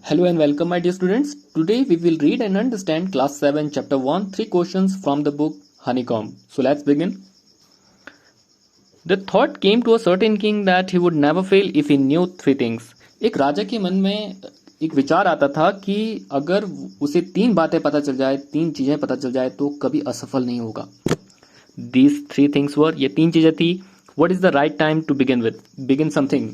Hello and welcome, my dear students. Today we will read and understand class 7 chapter 1 3 questions from the book Honeycomb. So let's begin. The thought came to a certain king that he would never fail if he knew three things. एक राजा के मन में एक विचार आता था कि अगर उसे तीन बातें पता चल जाए, तीन चीजें पता चल जाए तो कभी असफल नहीं होगा. These three things were, ये तीन चीजें थी. What is the right time to begin with? Begin something.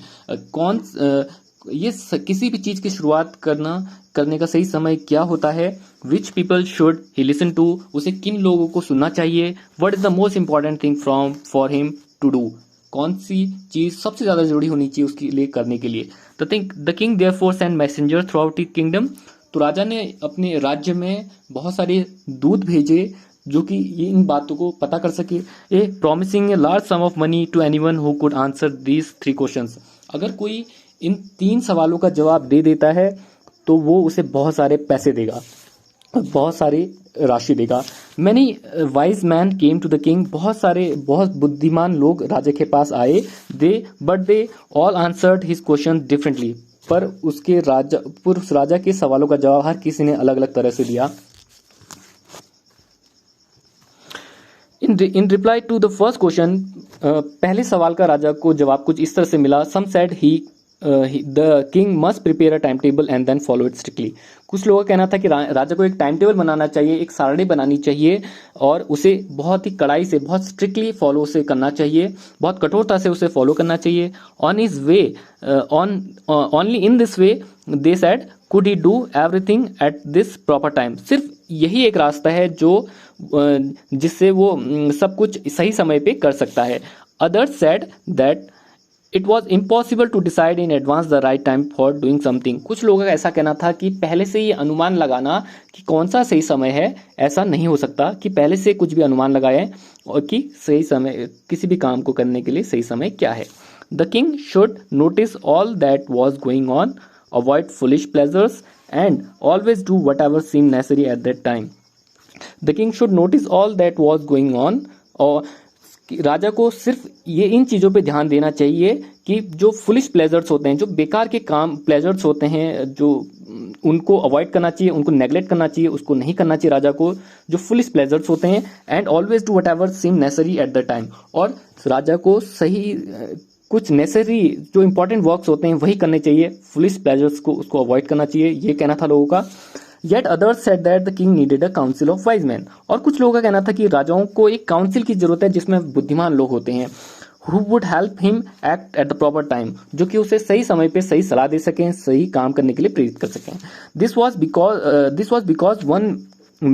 किसी भी चीज की शुरुआत करने का सही समय क्या होता है. Which people should he listen to, उसे किन लोगों को सुनना चाहिए. What is the most important thing for him to do, कौन सी चीज सबसे ज्यादा जरूरी होनी चाहिए उसके लिए करने के लिए. The king therefore send messenger through out his kingdom. तो राजा ने अपने राज्य में बहुत सारे दूत भेजे जो कि इन बातों को पता कर सके. Promising a large sum of money to anyone who could answer these three questions. अगर कोई इन तीन सवालों का जवाब दे देता है तो वो उसे बहुत सारे पैसे देगा, बहुत सारी राशि देगा. Many wise men came to the king. बहुत बुद्धिमान लोग राजा के पास आए. But they all answered his question differently. पर उस राजा के सवालों का जवाब हर किसी ने अलग अलग तरह से दिया. In reply to the first question, पहले सवाल का राजा को जवाब कुछ इस तरह से मिला. Some said the king must prepare a time table and then follow it strictly. कुछ लोगों का कहना था कि राजा को एक टाइम टेबल बनाना चाहिए, एक सारणी बनानी चाहिए और उसे बहुत ही कड़ाई से, बहुत स्ट्रिक्टली फॉलो उसे करना चाहिए, बहुत कठोरता से उसे फॉलो करना चाहिए. On his way, only in this way they said could he do everything at this proper time. सिर्फ यही एक रास्ता है जिससे वो सब कुछ सही समय पे कर सकता है. Others said that it was impossible to decide in advance the right time for doing something. कुछ लोगों का ऐसा कहना था कि पहले से ये अनुमान लगाना कि कौन सा सही समय है, ऐसा नहीं हो सकता कि पहले से कुछ भी अनुमान लगाए और कि सही समय, किसी भी काम को करने के लिए सही समय क्या है. The king should notice all that was going on, avoid foolish pleasures and always do whatever seem necessary at that time. The king should notice all that was going on. और राजा को सिर्फ ये इन चीजों पे ध्यान देना चाहिए कि जो फुलिश प्लेजर्स होते हैं, जो बेकार के काम प्लेजर्स होते हैं, जो उनको अवॉइड करना चाहिए, उनको नेग्लेक्ट करना चाहिए, उसको नहीं करना चाहिए राजा को, जो फुलिश प्लेजर्स होते हैं. And always do whatever seem necessary at the time. और राजा को सही कुछ नेसेसरी जो इंपॉर्टेंट वर्क्स होते हैं वही करने चाहिए, फुलिश प्लेजर्स को उसको अवॉइड करना चाहिए. ये कहना था लोगों का. Yet others said that the king needed a council of wise men. और कुछ लोगों का कहना था कि राजाओं को एक काउंसिल की जरूरत है जिसमें बुद्धिमान लोग होते हैं. Who would help him act at the proper time, जो कि उसे सही समय पे सही सलाह दे सकें, सही काम करने के लिए प्रेरित कर सकें. This was because one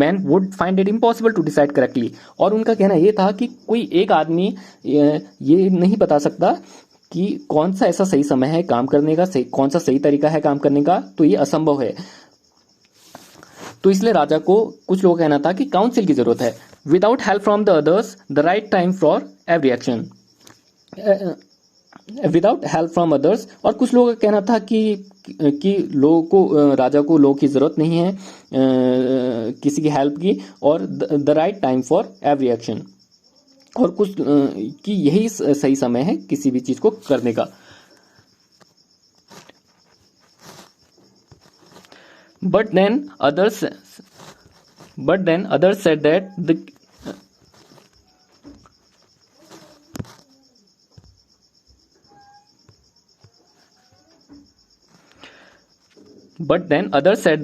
man would find it impossible to decide correctly. और उनका कहना ये था कि कोई एक आदमी ये नहीं बता सकता कि कौन सा ऐसा सही समय है काम करने का, कौन सा सही तरीका है काम करने का, तो ये असंभव है. तो इसलिए राजा को, कुछ लोगों का कहना था कि काउंसिल की जरूरत है. Without help from the others the right time for every action. Without help from others. और कुछ लोगों का कहना था कि लोगों को, राजा को लोगों की जरूरत नहीं है किसी की हेल्प की, और the right time for every action. और कुछ कि यही सही समय है किसी भी चीज को करने का. But then others said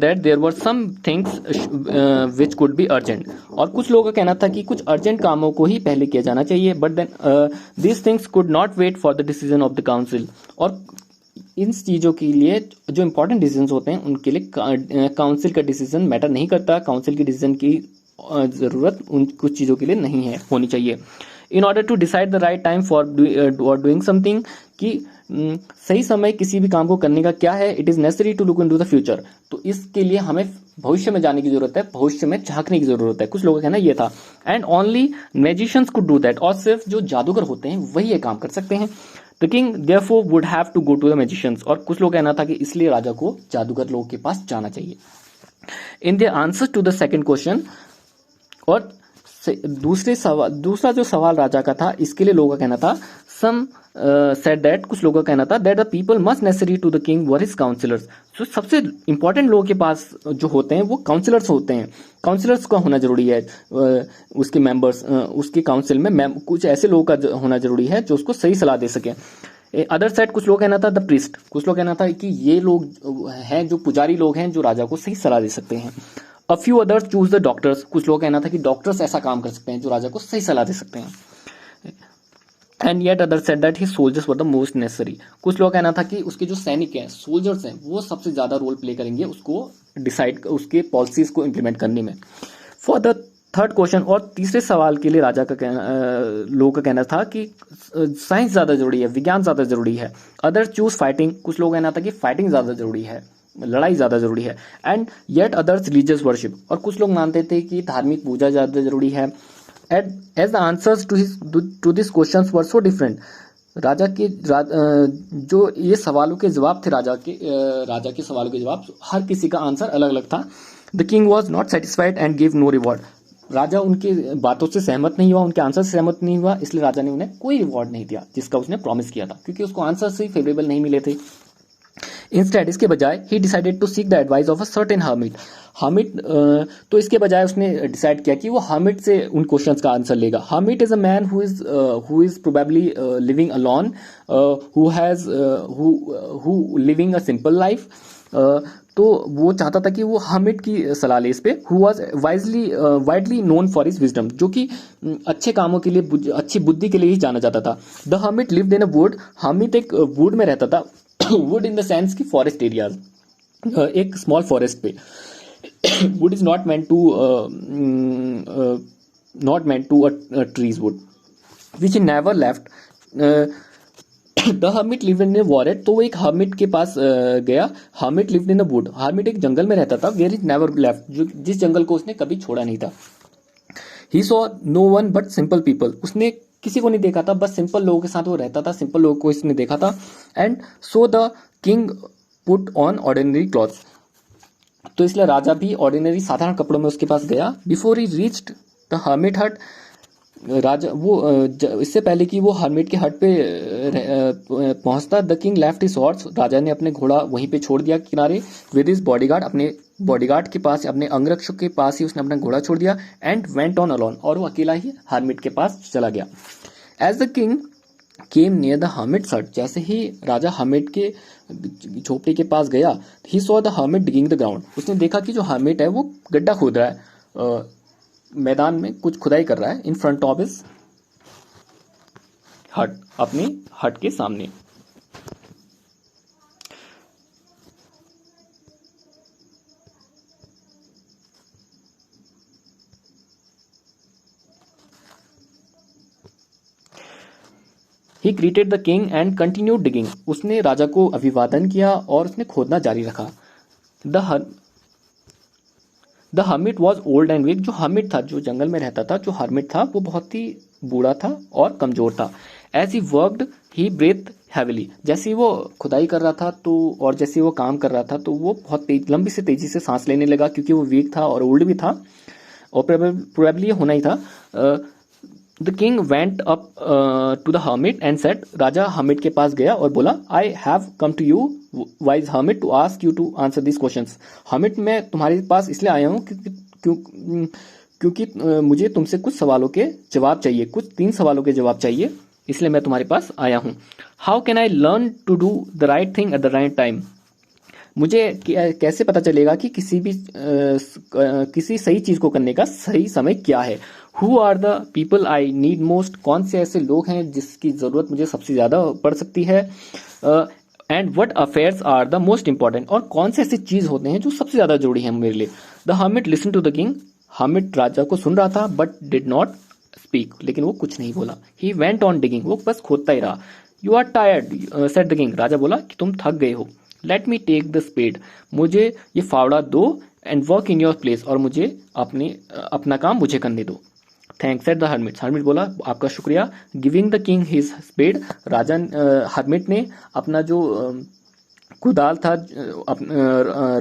that there were some things which could be urgent. और कुछ लोगों का कहना था कि कुछ अर्जेंट कामों को ही पहले किया जाना चाहिए. But then these things could not wait for the decision of the council. और इन चीजों के लिए जो इंपॉर्टेंट डिसीजन होते हैं उनके लिए काउंसिल का डिसीजन मैटर नहीं करता. काउंसिल की डिसीजन की जरूरत उन कुछ चीजों के लिए नहीं है, होनी चाहिए. In order to decide the right time for doing something, कि सही समय किसी भी काम को करने का क्या है. It is necessary to look into the future. तो इसके लिए हमें भविष्य में जाने की जरूरत है, भविष्य में झांकने की जरूरत है. कुछ लोगों का कहना ये था. And only magicians could do that. और सिर्फ जो जादूगर होते हैं वही ये काम कर सकते हैं. The king therefore would have to go to the magicians. और कुछ लोग कहना था कि इसलिए राजा को जादूगर लोगों के पास जाना चाहिए. In the answer to the second question, और दूसरा जो सवाल राजा का था, इसके लिए लोगों का कहना था सम सेड दैट, कुछ लोगों का कहना था that the people must necessary to the king were his councillors. तो सबसे इंपॉर्टेंट लोगों के पास जो होते हैं वो काउंसिलर्स होते हैं। काउंसिलर्स का होना जरूरी है, उसके मेंबर्स, उसके काउंसिल में कुछ ऐसे लोगों का होना जरूरी है जो उसको सही सलाह दे सके। अदर साइड कुछ लोग कहना था द प्रीस्ट, कुछ लोग कहना था कि ये लोग हैं जो पुजारी लोग हैं जो राजा को सही सलाह दे सकते हैं। A few others choose the doctors, कुछ लोग कहना था कि डॉक्टर्स ऐसा काम कर सकते हैं जो राजा को सही सलाह दे सकते हैं। And yet other said that his soldiers were the most necessary, कुछ लोग कहना था कि उसके जो सैनिक हैं, सोल्जर्स हैं, वो सबसे ज्यादा रोल प्ले करेंगे उसको डिसाइड, उसके पॉलिसीज को इम्प्लीमेंट करने में। फॉर द थर्ड क्वेश्चन, और तीसरे सवाल के लिए राजा का कहना, लोगों का कहना था कि साइंस ज्यादा जरूरी है, विज्ञान ज्यादा जरूरी है। अदर चूज फाइटिंग, कुछ लोग कहना था कि फाइटिंग ज्यादा जरूरी है, लड़ाई ज्यादा जरूरी है। And yet others religious worship, और कुछ लोग मानते थे कि धार्मिक पूजा ज्यादा जरूरी है। As the answers to this questions were so different, जो ये सवालों के जवाब थे, राजा के सवालों के जवाब, हर किसी का आंसर अलग अलग था। The king was not satisfied and give no reward, राजा उनके बातों से सहमत नहीं हुआ, उनके आंसर से सहमत नहीं हुआ, इसलिए राजा ने उन्हें कोई रिवॉर्ड नहीं दिया जिसका उसने प्रॉमिस किया था, क्योंकि उसको आंसर से फेवरेबल नहीं मिले थे। इंस्टेड, इसके बजाय he decided to seek the advice of a certain hermit. तो इसके बजाय उसने डिसाइड किया कि वो हर्मिट से उन क्वेश्चंस का आंसर लेगा। Hermit is a man who is probably living alone, who living a simple life. तो वो चाहता था कि वो हर्मिट की सलाह ले इस पे। Who was widely known for his wisdom, जो कि अच्छे कामों के लिए, अच्छी बुद्धि के लिए ही जाना जाता था। The hermit lived in a wood, hermit एक वुड में रहता था। वुड इन द सेंस की फॉरेस्ट एरियाज, एक स्मॉल फॉरेस्ट पे। Wood is not meant to trees wood which he never left. The hermit lived in a forest, तो वो एक हर्मिट के पास गया। Hermit lived in a wood, hermit एक जंगल में रहता था। वेयर इज नेवर लेफ्ट, जिस जंगल को उसने कभी छोड़ा नहीं था। He saw no one but simple people, उसने किसी को नहीं देखा था, बस सिंपल लोगों के साथ वो रहता था, सिंपल लोगों को इसने देखा था। And so the king put on ordinary clothes, तो इसलिए राजा भी ऑर्डिनरी साधारण कपड़ों में उसके पास गया। Before he reached the hermit हट, राजा इससे पहले कि वो हर्मिट के हट पे पहुंचता, the king left his horse, राजा ने अपने घोड़ा वहीं पे छोड़ दिया किनारे। विद हिज बॉडीगार्ड, अपने बॉडीगार्ड के पास, अपने अंगरक्षक के पास ही उसने अपना घोड़ा छोड़ दिया। एंड वेंट ऑन अलोन, और वो अकेला ही हर्मिट के पास चला गया। As the king came near the hermit hut, जैसे ही राजा हर्मिट के झोपड़ी के पास गया, he saw the hermit digging the ground, उसने देखा कि जो हर्मिट है वो गड्ढा खोद रहा है, मैदान में कुछ खुदाई कर रहा है। इन फ्रंट ऑफ हिज हट, अपने हट के सामने। ही greeted the king and continued digging, उसने राजा को अभिवादन किया और उसने खोदना जारी रखा। The hermit was old and weak, जो हर्मिट था, जो जंगल में रहता था, जो हर्मिट था, वो बहुत ही बूढ़ा था और कमजोर था। As he worked he breath heavily, जैसे ही वो खुदाई कर रहा था तो, और जैसे ही वो काम कर रहा था तो वो बहुत लंबी से तेजी से सांस लेने लगा, क्योंकि वो वीक था और ओल्ड भी था, और प्रोबेबली होना ही था। The king went up to the hermit and said, राजा हर्मिट के पास गया और बोला, I have come to you wise hermit to ask you to answer this questions. Hermit, मैं तुम्हारे पास इसलिए आया हूँ क्योंकि मुझे तुमसे कुछ सवालों के जवाब चाहिए, कुछ 3 सवालों के जवाब चाहिए, इसलिए मैं तुम्हारे पास आया हूँ। How can I learn to do the right thing at the right time, मुझे कैसे पता चलेगा कि किसी सही चीज को करने का सही समय क्या है। Who are the people I need most, कौन से ऐसे लोग हैं जिसकी जरूरत मुझे सबसे ज्यादा पड़ सकती है। And what affairs are the most important, और कौन से ऐसी चीज होते हैं जो सबसे ज्यादा जरूरी है मेरे लिए। The hermit listen to the king, hermit राजा को सुन रहा था, बट डिड नॉट स्पीक, लेकिन वो कुछ नहीं बोला। ही वेंट ऑन डिगिंग, वो बस खोदता ही रहा। You are tired said the king, राजा बोला कि तुम थक गए हो। Let me take the spade, मुझे ये फावड़ा दो। And work in your place, और मुझे अपना काम मुझे करने दो। Thanks said the hermit, hermit बोला आपका शुक्रिया। Giving the king his spade, hermit ने अपना जो कुदाल था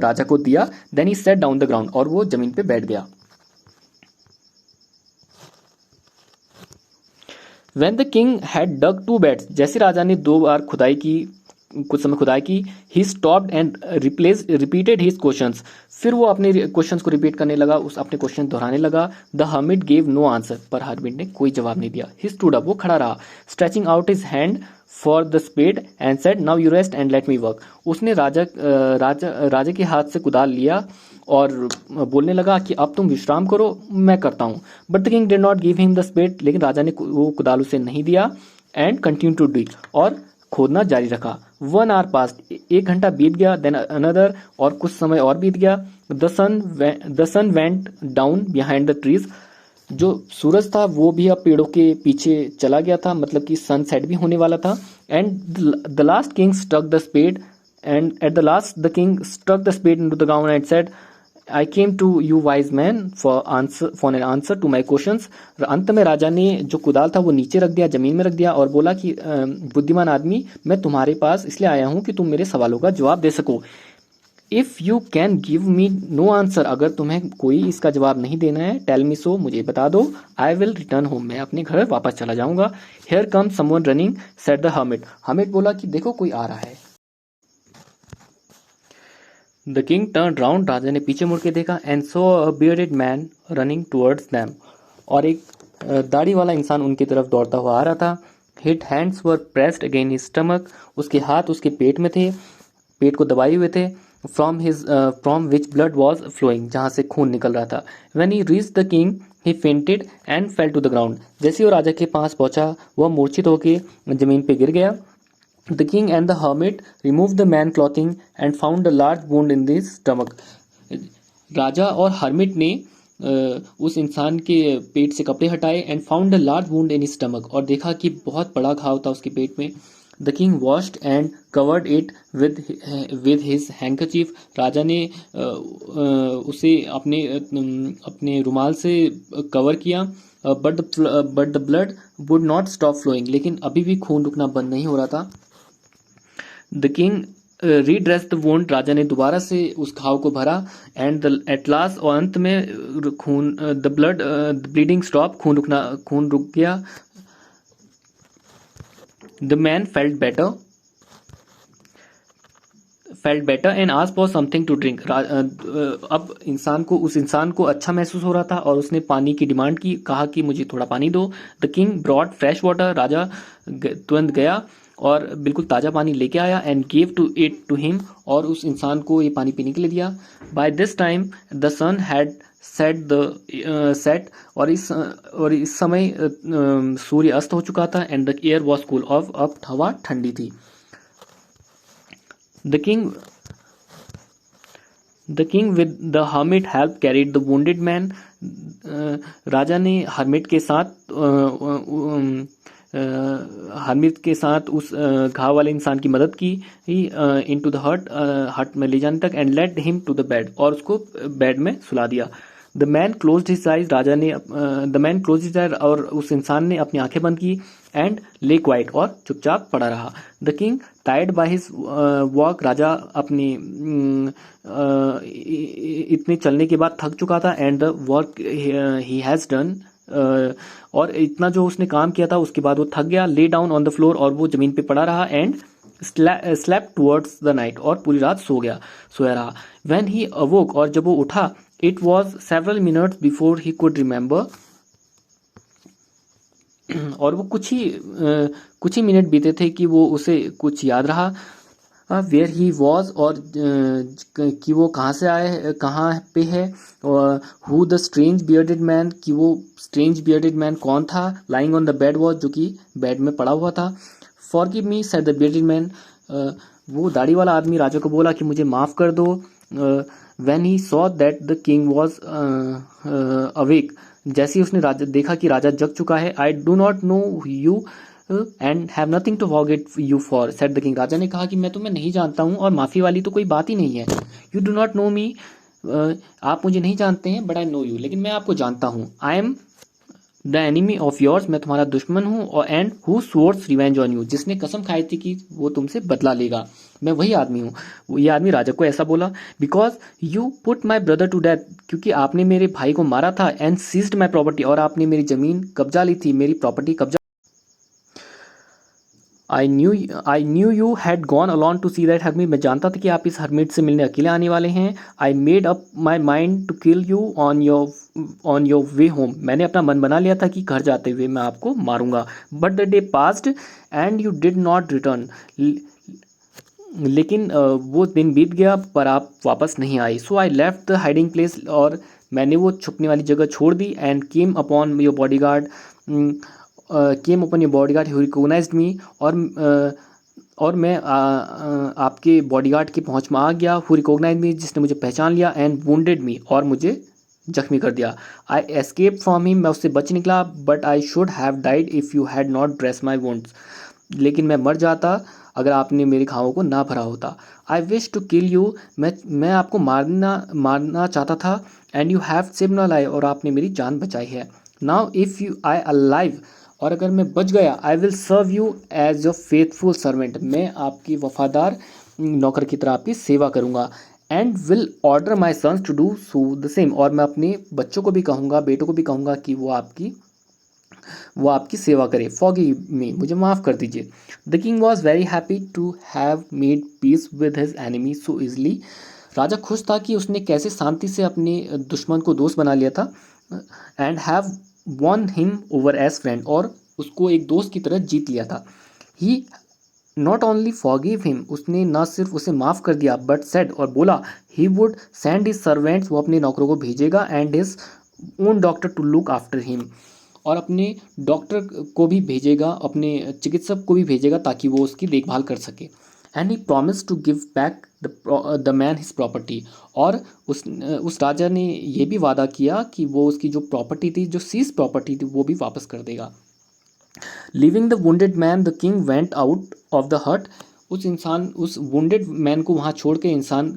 राजा को दिया। Then he sat down the ground, और वो जमीन पे बैठ गया। When the king had dug 2 beds, जैसे राजा ने 2 बार खुदाई की, कुछ समय खुदाई की, he stopped and repeated his questions. फिर वो अपने क्वेश्चंस को रिपीट करने लगा, उस अपने क्वेश्चन दोहराने लगा. The hermit gave no answer, पर हर्मिट ने कोई जवाब नहीं दिया. He stood up, वो खड़ा रहा, stretching out his hand for the spade and said, now you rest and let me work. उसने राजा के हाथ से कुदाल लिया और बोलने लगा कि अब तुम विश्राम करो, मैं करता हूँ. But the king did not give him the spade, लेकिन राजा ने वो कुदाल उसे नहीं दिया. एंड कंटिन्यू टू डिग, और खोदना जारी रखा. 1 hour पास्ट, 1 घंटा बीत गया. देन अनदर, और कुछ समय और बीत गया. The sun went down behind the trees. जो सूरज था वो भी अब पेड़ों के पीछे चला गया था, मतलब कि सनसेट भी होने वाला था. And the last king stuck the spade, and at the last the king stuck the spade into the ground and said, I came to you wise man for an answer to my questions. अंत में राजा ने जो कुदाल था वो नीचे रख दिया, जमीन में रख दिया, और बोला कि बुद्धिमान आदमी, मैं तुम्हारे पास इसलिए आया हूं कि तुम मेरे सवालों का जवाब दे सको. If you can give me know answer, अगर तुम्हें कोई इसका जवाब नहीं देना है, टेल मी सो, मुझे बता दो. आई विल रिटर्न होम, मैं अपने घर वापस चला जाऊंगा. Here come someone running, said the hermit. Hermit बोला कि देखो कोई आ रहा है. द किंग टर्न राउंड, राजा ने पीछे मुड़ के देखा. And so a bearded man running towards them, और एक दाढ़ी वाला इंसान उनकी तरफ दौड़ता हुआ आ रहा था. Hit hands were pressed again his stomach, उसके हाथ उसके पेट में थे, पेट को दबाए हुए थे. From which blood was flowing, जहां से खून निकल रहा था. When he reach the king he fainted and fell to the ground. जैसे वो राजा के पास पहुंचा, वह मूर्छित होकर जमीन पे गिर गया. The king and the hermit removed the man clothing and found a large wound in his stomach. राजा और हर्मिट ने उस इंसान के पेट से कपड़े हटाए. And found a large wound in his stomach, और देखा कि बहुत बड़ा घाव था उसके पेट में. The king washed and covered it with his handkerchief. राजा ने उसे अपने रुमाल से कवर किया. But the blood would not stop flowing, लेकिन अभी भी खून रुकना बंद नहीं हो रहा था. द किंग रीड्रेस द वुंड, राजा ने दोबारा से उस घाव को भरा. एंड एट लास्ट, और अंत में खून, द ब्लीडिंग स्टॉप, खून रुक गया. The man felt better and asked for something to drink. अब उस इंसान को अच्छा महसूस हो रहा था, और उसने पानी की डिमांड की, कहा कि मुझे थोड़ा पानी दो. The king brought fresh water, राजा तुरंत गया और बिल्कुल ताज़ा पानी लेके आया. एंड गिव टू हिम, और उस इंसान को ये पानी पीने के लिए दिया. By this time the sun had set, और इस समय सूर्य अस्त हो चुका था. And the air was cool, ऑफ अब हवा ठंडी थी. The king with the hermit help carried the wounded man. राजा ने हर्मिट के साथ उस घाव वाले इंसान की मदद की इनटू द हट में ले जाने तक. And led him to the bed, और उसको बेड में सुला दिया. The man closed his eyes, और उस इंसान ने अपनी आंखें बंद की. एंड ले क्वाइट, और चुपचाप पड़ा रहा. The king tired by his walk, राजा अपनी इतने चलने के बाद थक चुका था. And the work he has done, और इतना जो उसने काम किया था उसके बाद वो थक गया. Lay down on the floor, और वो जमीन पे पड़ा रहा. And slept towards the night, और पूरी रात सोया रहा. व्हेन ही अवोक, और जब वो उठा, it was several minutes before he could remember, और वो कुछ ही मिनट बीते थे कि वो उसे कुछ याद रहा. वेयर ही वॉज, और कि वो कहाँ पे है. Who the strange bearded man, कि वो स्ट्रेंज बियर्डेड मैन कौन था. Lying on the bed was, जो कि बेड में पड़ा हुआ था. Forgive me, said the bearded man. वो दाढ़ी वाला आदमी राजा को बोला कि मुझे माफ कर दो. When he saw that the king was awake, जैसे ही उसने देखा कि राजा जग चुका है. I do not know you and have nothing to forget you for, said the king. राजा ने कहा कि मैं तुम्हें नहीं जानता हूँ, और माफी वाली तो कोई बात ही नहीं है. यू डू नॉट नो मी, आप मुझे नहीं जानते हैं. बट आई नो यू, लेकिन मैं आपको जानता हूँ. I am the enemy of yours, मैं तुम्हारा दुश्मन हूँ. और and who swears revenge on you, जिसने कसम खाई थी कि वो तुमसे बदला लेगा, मैं वही आदमी हूँ. ये आदमी राजा को ऐसा बोला. Because you put my brother to death, क्योंकि आपने मेरे भाई को मारा था. एंड सीज्ड माई प्रॉपर्टी, और आपने मेरी जमीन कब्जा ली थी, मेरी प्रॉपर्टी कब्जा. I knew you had gone alone to see that hermit, मैं जानता था कि आप इस हर्मिट से मिलने अकेले आने वाले हैं। I made up my mind to kill you on your way home, मैंने अपना मन बना लिया था कि घर जाते हुए मैं आपको मारूंगा। But the day passed and you did not return, लेकिन वो दिन बीत गया पर आप वापस नहीं आई। So I left the hiding place, और मैंने वो छुपने वाली जगह छोड़ दी। And came upon your bodyguard who recognised me, और मैं आपके बॉडीगार्ड की पहुंच में आ गया। हु रिकॉग्नाइज मी, जिसने मुझे पहचान लिया। एंड वुंडेड मी, और मुझे जख्मी कर दिया। आई एस्केप फ्रॉम हिम, मैं उससे बच निकला। But I should have died if you had not dress my wounds, लेकिन मैं मर जाता अगर आपने मेरे घावों को ना भरा होता। I wish to kill you, मैं आपको मारना चाहता था। And you have saved my life, और आपने मेरी जान बचाई है। Now if you I alive, और अगर मैं बच गया, I will serve you as your faithful servant, मैं आपकी वफादार नौकर की तरह आपकी सेवा करूँगा। And will order my sons to do so the same, और मैं अपने बच्चों को भी कहूँगा, बेटों को भी कहूँगा कि वो आपकी सेवा करे। फॉरगिव मी, मुझे माफ़ कर दीजिए। The king was very happy to have made peace with his enemy so easily, राजा खुश था कि उसने कैसे शांति से अपने दुश्मन को दोस्त बना लिया था। And have won him over as friend, और उसको एक दोस्त की तरह जीत लिया था। He not only forgive him, उसने न सिर्फ उसे माफ़ कर दिया, बट सेड, और बोला, he would send his servants, वो अपने नौकरों को भेजेगा। And his own doctor to look after him, और अपने डॉक्टर को भी भेजेगा, अपने चिकित्सक को भी भेजेगा ताकि वो उसकी देखभाल कर सके। And he promise to give back the man his property, और उस राजा ने ये भी वादा किया कि वो उसकी जो प्रॉपर्टी थी, जो सीज प्रॉपर्टी थी, वो भी वापस कर देगा। Living the wounded man, the king went out of the हट, उस वुंडेड मैन को वहाँ छोड़ के इंसान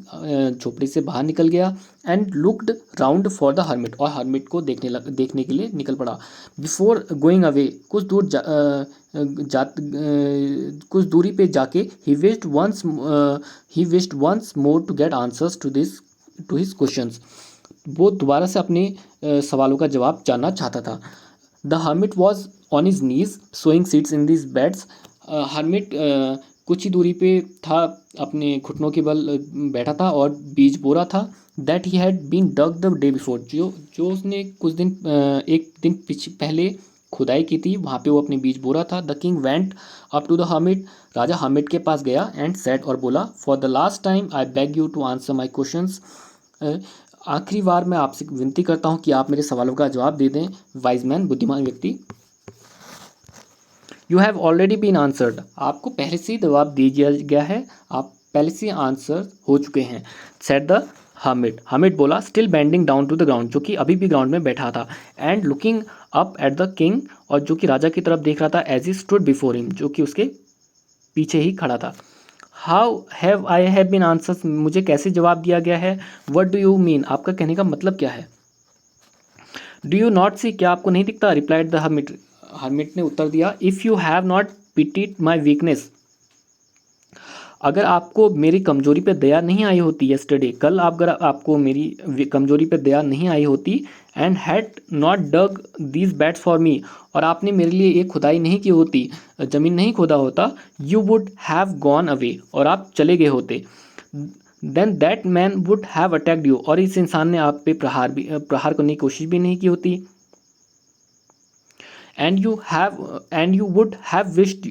झोपड़ी से बाहर निकल गया। And looked round for the hermit, और हर्मिट को देखने के लिए निकल पड़ा। बिफोर गोइंग अवे, कुछ दूरी पे जाके, he wished once more to get answers to his questions, वो दोबारा से अपने सवालों का जवाब जानना चाहता था। The hermit was on his knees sowing seeds in this beds, hermit कुछ ही दूरी पे था, अपने घुटनों के बल बैठा था और बीज बो रहा था। That he had been dug the day before, जो उसने एक दिन पहले खुदाई की थी, वहाँ पे वो अपने बीज बो रहा था। The king went up to the hermit, राजा हर्मिट के पास गया। एंड सेड, और बोला, for the last time I beg you to answer my questions, आखिरी बार मैं आपसे विनती करता हूँ कि आप मेरे सवालों का जवाब दे दें। वाइज मैन, बुद्धिमान व्यक्ति। You have already been answered, आपको पहले से ही जवाब दे दिया गया है, आप पहले से आंसर हो चुके हैं। सेड द हर्मिट, हर्मिट बोला, still bending down to the ground, जो कि अभी भी ग्राउंड में बैठा था। And looking up at the king, और जो कि राजा की तरफ देख रहा था। As he stood before him, जो कि उसके पीछे ही खड़ा था। हाउ हैव बीन आंसर्स, मुझे कैसे जवाब दिया गया है। व्हाट डू यू मीन, आपका कहने का मतलब क्या है। डू यू नॉट सी, क्या आपको नहीं दिखता। रिप्लाइड द हर्मिट, हर्मिट ने उत्तर दिया, if you have not pitied my weakness, अगर आपको मेरी कमजोरी पे दया नहीं आई होती यस्टरडे, कल अगर आपको मेरी कमजोरी पे दया नहीं आई होती। And had not dug these beds for me, और आपने मेरे लिए एक खुदाई नहीं की होती, ज़मीन नहीं खोदा होता। You would have gone away, और आप चले गए होते। Then that man would have attacked you, और इस इंसान ने आप पे प्रहार करने की कोशिश भी नहीं की होती। and you would have wished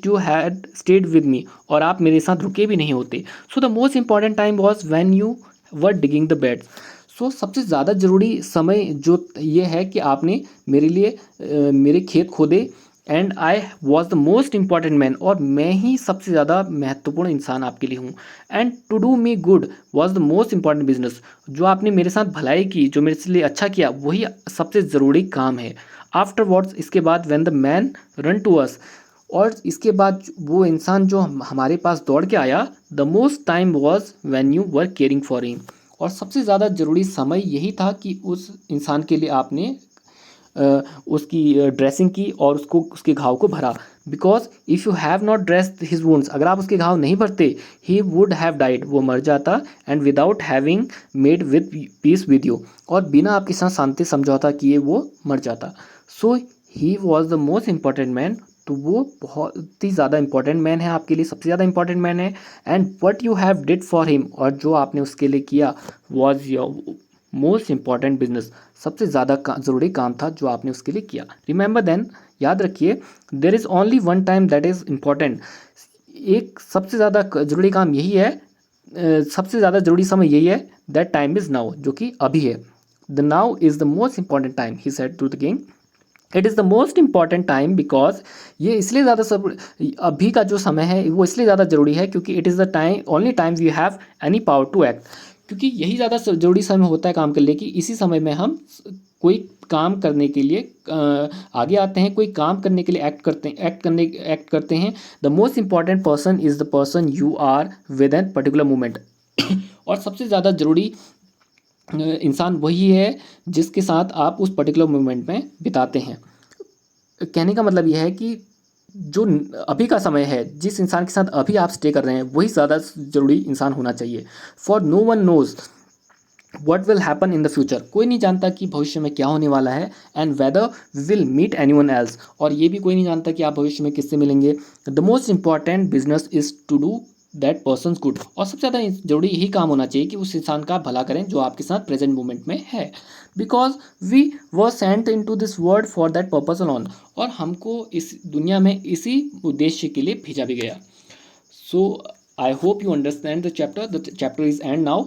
you had stayed with me, और आप मेरे साथ रुके भी नहीं होते। so the most important time was when you were digging the beds, so सबसे ज़्यादा ज़रूरी समय जो ये है कि आपने मेरे लिए मेरे खेत खोदे। And I was the most important man, और मैं ही सबसे ज़्यादा महत्वपूर्ण इंसान आपके लिए हूँ। And to do me good was the most important business, जो आपने मेरे साथ भलाई की, जो मेरे लिए अच्छा किया, वही सबसे ज़रूरी काम है। आफ्टर वर्ड्स, इसके बाद, when the man run to us, और इसके बाद वो इंसान जो हमारे पास दौड़ के आया। The most time was when you were caring for him, और सबसे ज़्यादा ज़रूरी समय यही था कि उस इंसान के लिए आपने उसकी ड्रेसिंग की और उसके घाव को भरा। Because if you have not dressed his wounds, अगर आप उसके घाव नहीं भरते, ही वुड हैव डाइड, वो मर जाता। And without having made with peace with you, और बिना आपके साथ शांति समझौता किए वो मर जाता। So he was the most important man तो वो बहुत ही ज़्यादा इंपॉर्टेंट मैन है, आपके लिए सबसे ज़्यादा इंपॉर्टेंट मैन है। And what you have did for him, और जो आपने उसके लिए किया, was your most important business, सबसे ज़्यादा ज़रूरी काम था जो आपने उसके लिए किया। रिमेंबर देन, याद रखिए, there is only one time that is important. एक सबसे ज़्यादा ज़रूरी काम यही है, सबसे ज़्यादा ज़रूरी समय यही है, दैट टाइम इज़ नाउ, जो कि अभी है। The now is the most important time, he said to the king. It is the most important time because, ये इसलिए ज़्यादा सब, अभी का जो समय है वो इसलिए ज़्यादा ज़रूरी है क्योंकि it is the time, only time we have any power to act. क्योंकि यही ज़्यादा ज़रूरी समय होता है काम करने लिए, कि इसी समय में हम कोई काम करने के लिए आगे आते हैं, कोई काम करने के लिए एक्ट करते हैं। The most important person is the person you are with an particular moment. और सबसे ज़्यादा ज़रूरी इंसान वही है जिसके साथ आप उस पर्टिकुलर मोमेंट में बिताते हैं। कहने का मतलब यह है कि जो अभी का समय है, जिस इंसान के साथ अभी आप स्टे कर रहे हैं, वही ज़्यादा ज़रूरी इंसान होना चाहिए। For no one knows what will happen in the future, कोई नहीं जानता कि भविष्य में क्या होने वाला है। And whether we will meet anyone else, और ये भी कोई नहीं जानता कि आप भविष्य में किससे मिलेंगे। The most important business is to do that person good, और सबसे ज़्यादा जरूरी यही काम होना चाहिए कि उस इंसान का भला करें जो आपके साथ प्रेजेंट मोमेंट में है। Because we were sent into this world for that purpose alone, और हमको इस दुनिया में इसी उद्देश्य के लिए भेजा भी गया। So I hope you understand the chapter. The chapter is end now.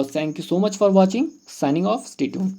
Thank you so much for watching. Signing off. Stay tuned.